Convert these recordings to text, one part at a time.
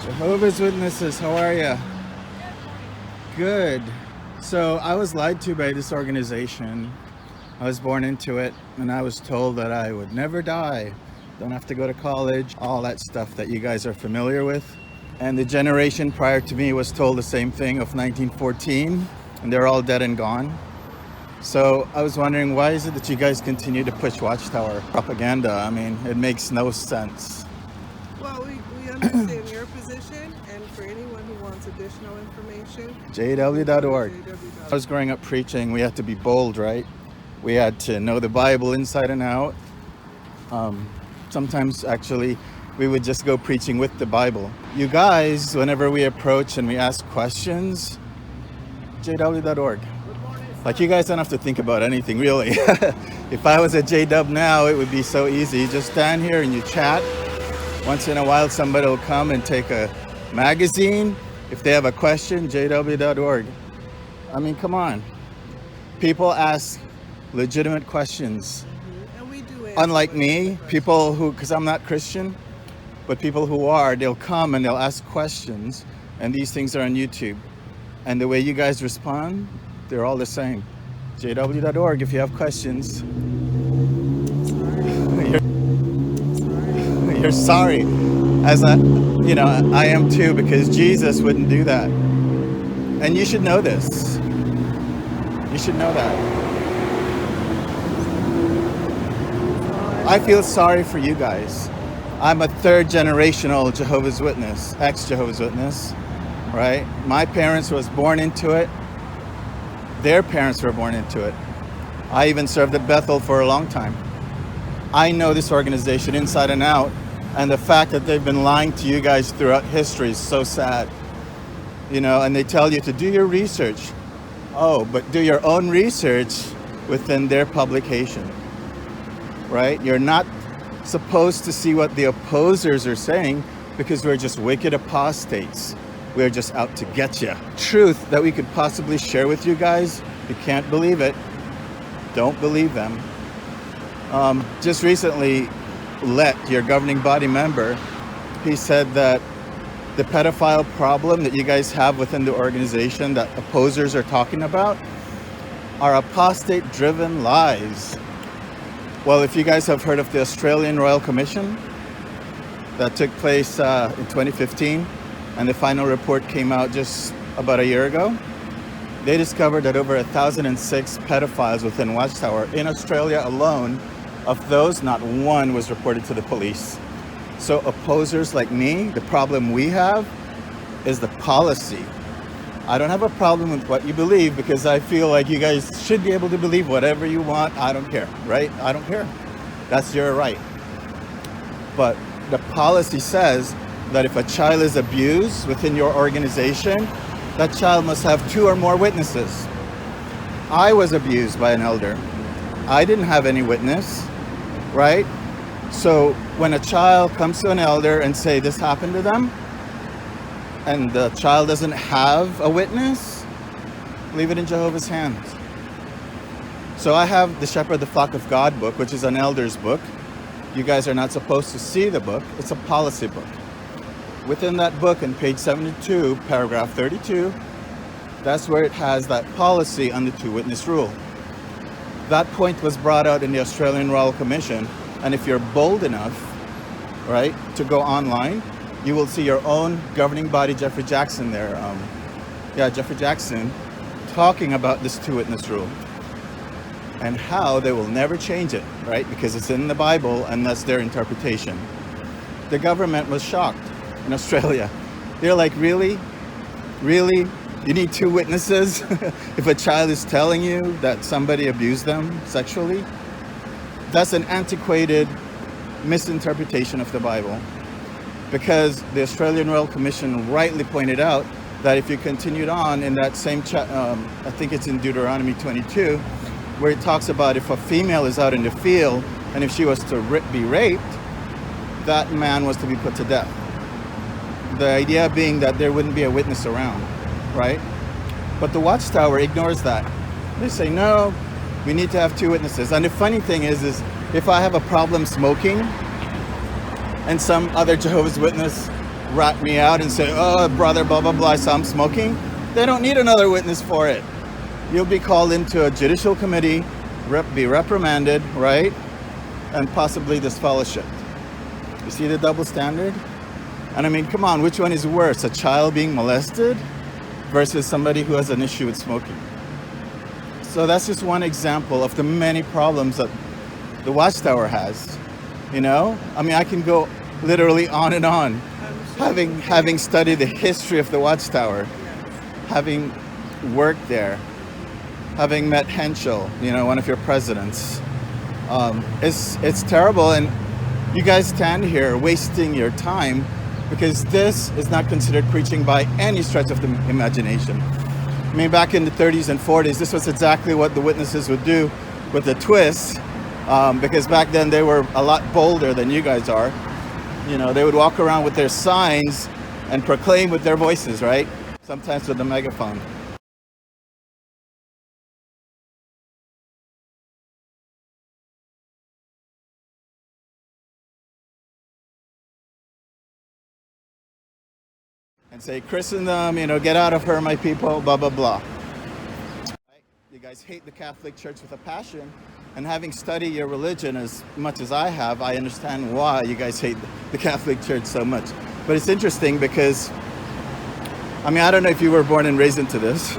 Jehovah's Witnesses, how are you? Good. So I was lied to by this organization. I was born into it, and I was told that I would never die. Don't have to go to college, all that stuff that you guys are familiar with. And the generation prior to me was told the same thing of 1914, and they're all dead and gone. So I was wondering, why is it that you guys continue to push Watchtower propaganda? I mean, it makes no sense. Well, we understand your position, and for anyone who wants additional information, jw.org. I was growing up preaching, we had to be bold, right? We had to know the Bible inside and out. Sometimes, actually, we would just go preaching with the Bible. You guys, whenever we approach and we ask questions, jw.org. Like, you guys don't have to think about anything, really. If I was at JW now, it would be so easy. You just stand here and you chat. Once in a while, somebody will come and take a magazine. If they have a question, jw.org. I mean, come on. People ask legitimate questions. and we do answer Unlike me, legitimate people who, because I'm not Christian, but people who are, they'll come and they'll ask questions, and these things are on YouTube. And the way you guys respond, they're all the same. jw.org if you have questions. You're sorry. As I am too, because Jesus wouldn't do that. And you should know this. You should know that. I feel sorry for you guys. I'm a third generational Jehovah's Witness, ex-Jehovah's Witness, right? My parents was born into it. Their parents were born into it. I even served at Bethel for a long time. I know this organization inside and out, and the fact that they've been lying to you guys throughout history is so sad. And they tell you to do your research. Oh, but do your own research within their publication, right? You're not supposed to see what the opposers are saying, because we're just wicked apostates. We're just out to get you. Truth that we could possibly share with you guys, you can't believe it. Don't believe them. Just recently, your governing body member, he said that the pedophile problem that you guys have within the organization that opposers are talking about are apostate-driven lies. Well, if you guys have heard of the Australian Royal Commission that took place in 2015, and the final report came out just about a year ago, they discovered that over 1,006 pedophiles within Watchtower in Australia alone. Of those, not one was reported to the police. So opposers like me, the problem we have is the policy. I don't have a problem with what you believe, because I feel like you guys should be able to believe whatever you want. I don't care, right? I don't care. That's your right. But the policy says that if a child is abused within your organization, that child must have 2 or more witnesses. I was abused by an elder. I didn't have any witness, right? So when a child comes to an elder and say this happened to them, and the child doesn't have a witness, leave it in Jehovah's hands. So I have the Shepherd the Flock of God book, which is an elder's book. You guys are not supposed to see the book. It's a policy book. Within that book, in page 72, paragraph 32, that's where it has that policy on the 2-witness rule. That point was brought out in the Australian Royal Commission, and if you're bold enough, right, to go online, you will see your own governing body, Jeffrey Jackson there. Jeffrey Jackson, talking about this 2-witness rule and how they will never change it, right? Because it's in the Bible, and that's their interpretation. The government was shocked in Australia. They're like, really? Really? You need 2 witnesses if a child is telling you that somebody abused them sexually? That's an antiquated misinterpretation of the Bible. Because the Australian Royal Commission rightly pointed out that if you continued on in that same I think it's in Deuteronomy 22, where it talks about if a female is out in the field and if she was to be raped, that man was to be put to death. The idea being that there wouldn't be a witness around, right? But the Watchtower ignores that. They say, no, we need to have 2 witnesses. And the funny thing is if I have a problem smoking and some other Jehovah's Witness rat me out and say, oh, brother, blah, blah, blah, I saw him smoking, they don't need another witness for it. You'll be called into a judicial committee, be reprimanded, right? And possibly disfellowshipped. You see the double standard? And I mean, come on, which one is worse? A child being molested versus somebody who has an issue with smoking? So that's just one example of the many problems that the Watchtower has. You know? I mean, I can go literally on and on. Having studied the history of the Watchtower, having worked there, having met Henschel, you know, one of your presidents. It's terrible, and you guys stand here wasting your time because this is not considered preaching by any stretch of the imagination. I mean, back in the 30s and 40s, this was exactly what the witnesses would do with a twist, because back then they were a lot bolder than you guys are. You know, they would walk around with their signs and proclaim with their voices, right? Sometimes with a megaphone. And say, Christendom, you know, get out of her, my people, blah, blah, blah. Right? You guys hate the Catholic Church with a passion. And having studied your religion as much as I have, I understand why you guys hate the Catholic Church so much. But it's interesting because, I mean, I don't know if you were born and raised into this,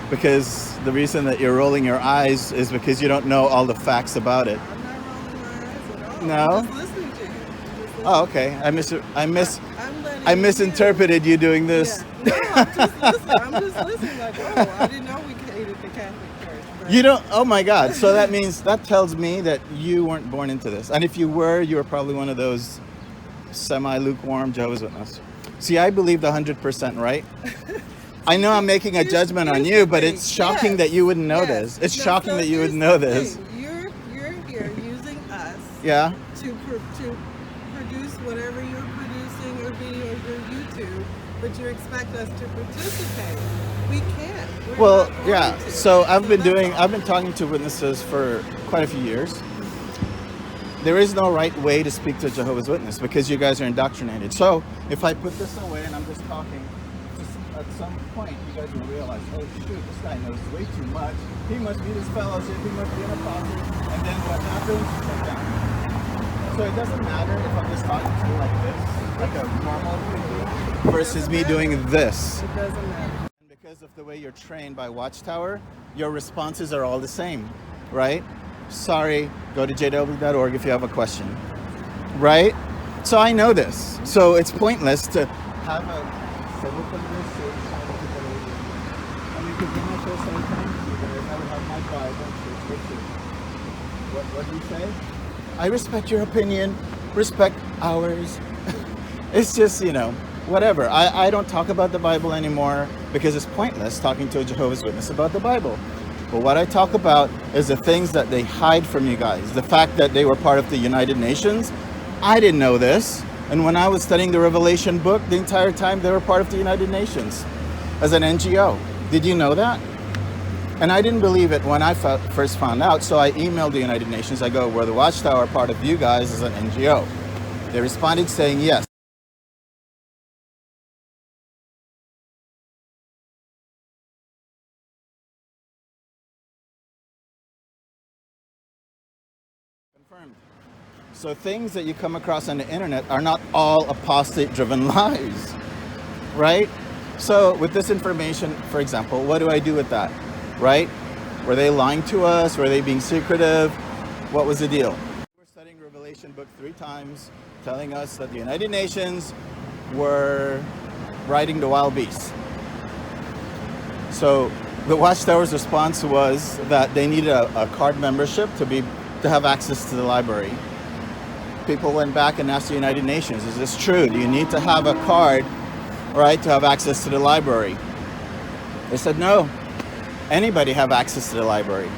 because the reason that you're rolling your eyes is because you don't know all the facts about it. I'm not rolling my eyes at all. No? I'm just listening to you. Oh, okay. I misinterpreted you doing this. Yeah. No, I'm just listening. I'm just listening like, oh, I didn't know we hated the Catholic Church. But You don't, oh my God. So that tells me that you weren't born into this. And if you were probably one of those semi-lukewarm Jehovah's Witnesses. See, I believed 100% right. I know I'm making a judgment on you, but it's shocking that you wouldn't know this. It's shocking that you wouldn't know this. You're here using us Yeah. to produce whatever you're producing, or videos or YouTube, but you expect us to participate. We can't. We're Well, not going yeah. to. So I've been that's all. talking to witnesses for quite a few years. There is no right way to speak to a Jehovah's Witness because you guys are indoctrinated. So if I put this away and I'm just talking, just at some point you guys will realize, oh shoot, this guy knows way too much. He must be this fellowship, he must be an apostle. And then what happens? Shut down. So it doesn't matter if I'm just talking to you like this, like a normal thing, versus me doing this. It doesn't matter. And because of the way you're trained by Watchtower, your responses are all the same, right? Sorry, go to jehovah.org if you have a question, right? So I know this. So it's pointless to have a civil conversation. I mean, because when I show sometimes, you guys, I would have my Bible. What do you say? I respect your opinion, respect ours. It's just, you know, whatever. I don't talk about the Bible anymore because it's pointless talking to a Jehovah's Witness about the Bible. But what I talk about is the things that they hide from you guys. The fact that they were part of the United Nations. I didn't know this. And when I was studying the Revelation book, the entire time they were part of the United Nations as an NGO. Did you know that? And I didn't believe it when I first found out. So I emailed the United Nations. I go, we're the Watchtower, part of you guys as an NGO. They responded saying yes. Confirmed. So things that you come across on the internet are not all apostate-driven lies, right? So with this information, for example, what do I do with that, right? Were they lying to us? Were they being secretive? What was the deal? We're studying Revelation book 3 times, telling us that the United Nations were riding the wild beasts. So the Watchtower's response was that they needed a card membership to have access to the library. People went back and asked the United Nations, is this true? Do you need to have a card, right, to have access to the library? They said, no, anybody have access to the library.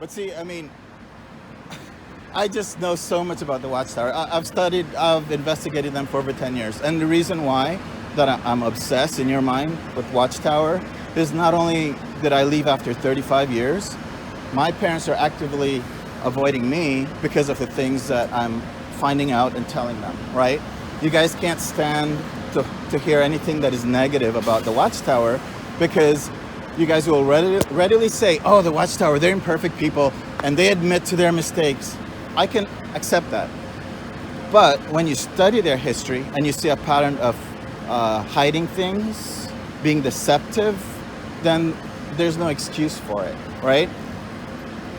But see, I mean, I just know so much about the Watchtower. I've investigated them for over 10 years. And the reason why that I'm obsessed in your mind with Watchtower is not only did I leave after 35 years, my parents are actively avoiding me because of the things that I'm finding out and telling them, right? You guys can't stand to hear anything that is negative about the Watchtower, because you guys will readily say, oh, the Watchtower, they're imperfect people and they admit to their mistakes. I can accept that. But when you study their history and you see a pattern of hiding things, being deceptive, then there's no excuse for it, right?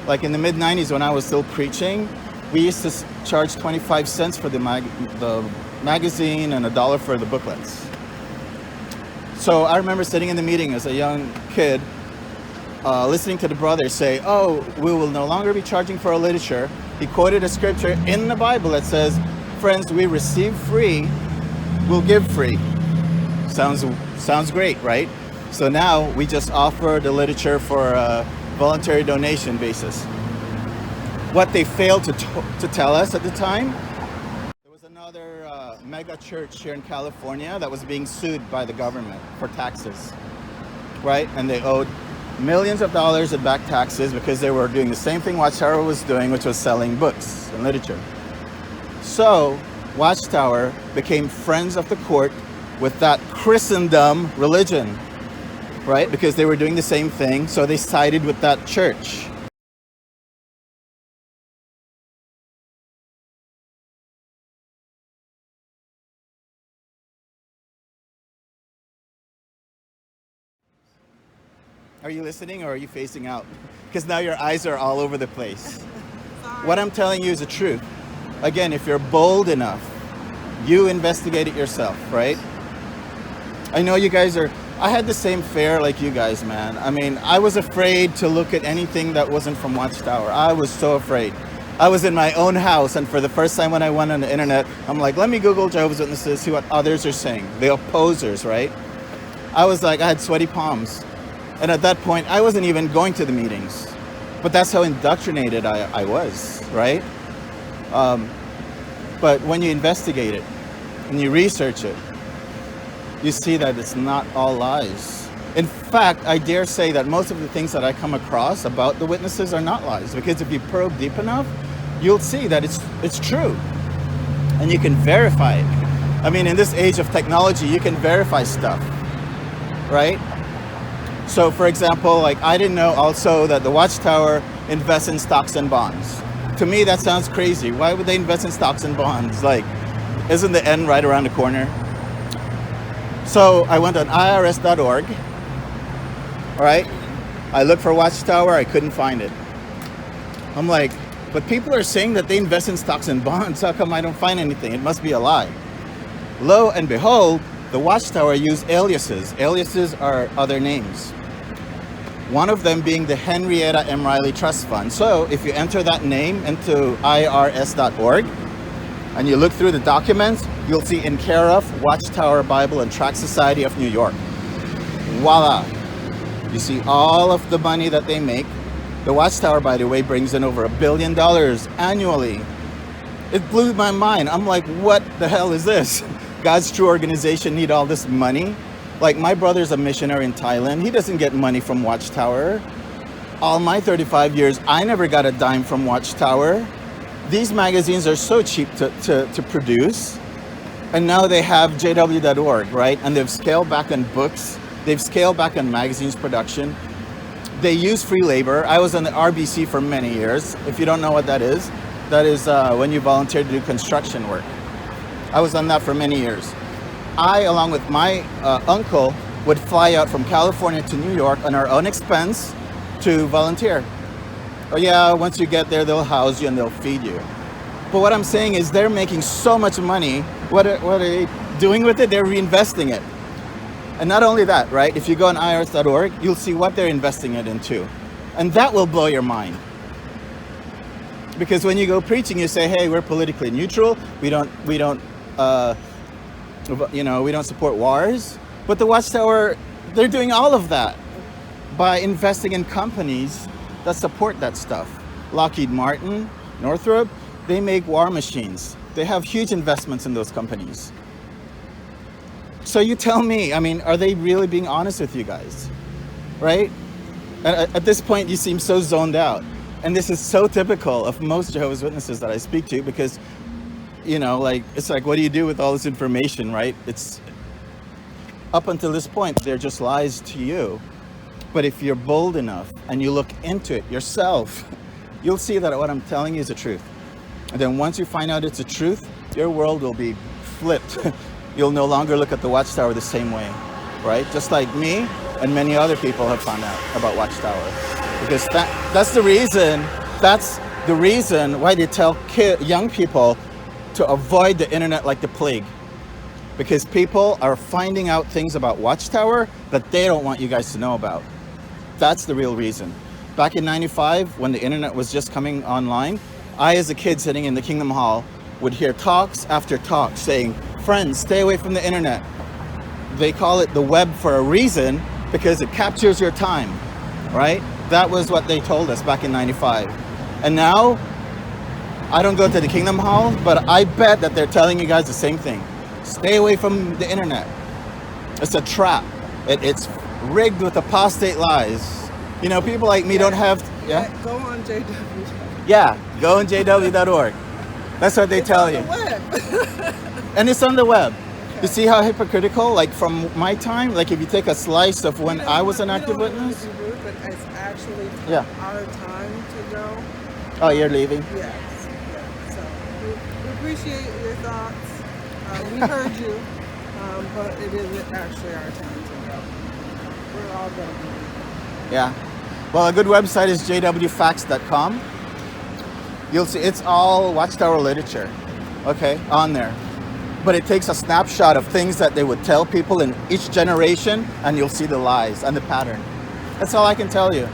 Like in the mid-90s when I was still preaching, we used to charge 25 cents for the magazine and $1 for the booklets. So I remember sitting in the meeting as a young kid, listening to the brothers say, oh, we will no longer be charging for our literature. He quoted a scripture in the Bible that says, friends, we receive free, we'll give free. Sounds great, right? So now we just offer the literature for a voluntary donation basis. What they failed to tell us at the time, there was another mega church here in California that was being sued by the government for taxes, right? And they owed millions of dollars in back taxes because they were doing the same thing Watchtower was doing, which was selling books and literature. So Watchtower became friends of the court with that Christendom religion, right? Because they were doing the same thing, so they sided with that church. Are you listening or are you facing out? Because now your eyes are all over the place. What I'm telling you is the truth. Again, if you're bold enough, you investigate it yourself, right? I know you guys are, I had the same fear like you guys, man. I mean, I was afraid to look at anything that wasn't from Watchtower. I was so afraid. I was in my own house, and for the first time when I went on the internet, I'm like, let me Google Jehovah's Witnesses, see what others are saying. The opposers, right? I was like, I had sweaty palms. And at that point, I wasn't even going to the meetings. But that's how indoctrinated I was, right? But when you investigate it, and you research it, you see that it's not all lies. In fact, I dare say that most of the things that I come across about the witnesses are not lies, because if you probe deep enough, you'll see that it's true. And you can verify it. I mean, in this age of technology, you can verify stuff, right? So for example, like I didn't know also that the Watchtower invests in stocks and bonds. To me, that sounds crazy. Why would they invest in stocks and bonds? Like, isn't the end right around the corner? So I went on irs.org, all right? I looked for Watchtower, I couldn't find it. I'm like, but people are saying that they invest in stocks and bonds. How come I don't find anything? It must be a lie. Lo and behold, the Watchtower used aliases. Aliases are other names. One of them being the Henrietta M. Riley Trust Fund. So if you enter that name into irs.org and you look through the documents, you'll see in care of Watchtower Bible and Tract Society of New York. Voila. You see all of the money that they make. The Watchtower, by the way, brings in over $1 billion annually. It blew my mind. I'm like, what the hell is this? God's True Organization need all this money? Like, my brother's a missionary in Thailand. He doesn't get money from Watchtower. All my 35 years, I never got a dime from Watchtower. These magazines are so cheap to produce. And now they have jw.org, right? And they've scaled back on books. They've scaled back on magazines production. They use free labor. I was on the RBC for many years. If you don't know what that is when you volunteer to do construction work. I was on that for many years. I, along with my uncle, would fly out from California to New York on our own expense to volunteer. Oh yeah, once you get there, they'll house you and they'll feed you. But what I'm saying is they're making so much money. What are they doing with it? They're reinvesting it. And not only that, right? If you go on irs.org, you'll see what they're investing it into. And that will blow your mind. Because when you go preaching, you say, hey, we're politically neutral. We don't support wars. But the Watchtower, they're doing all of that by investing in companies that support that stuff. Lockheed Martin, Northrop, they make war machines. They have huge investments in those companies. So you tell me, I mean, are they really being honest with you guys? Right? At this point, you seem so zoned out. And this is so typical of most Jehovah's Witnesses that I speak to, because you know, like, it's like, what do you do with all this information, right? It's up until this point, they're just lies to you. But if you're bold enough and you look into it yourself, you'll see that what I'm telling you is the truth. And then once you find out it's the truth, your world will be flipped. You'll no longer look at the Watchtower the same way, right? Just like me and many other people have found out about Watchtower. Because that's the reason why they tell young people to avoid the internet like the plague. Because people are finding out things about Watchtower that they don't want you guys to know about. That's the real reason. Back in '95, when the internet was just coming online, I, as a kid sitting in the Kingdom Hall, would hear talks after talks saying, friends, stay away from the internet. They call it the web for a reason, because it captures your time, right? That was what they told us back in '95. And now, I don't go to the Kingdom Hall, but I bet that they're telling you guys the same thing. Stay away from the internet. It's a trap. It's rigged with apostate lies. You know, people like me don't have... Yeah? Go on JW. Yeah, go on jw.org. That's what they tell you. It's on the web. And it's on the web. You see how hypocritical? Like from my time, like if you take a slice of when I was an active witness. To be rude, but it's actually our time to go. Oh, you're leaving? Yes. Yeah. So we appreciate your thoughts. We heard you, but it isn't actually our time to go. We're all going to be. Yeah. Well, a good website is jwfacts.com. You'll see it's all Watchtower literature, okay, on there. But it takes a snapshot of things that they would tell people in each generation, and you'll see the lies and the pattern. That's all I can tell you.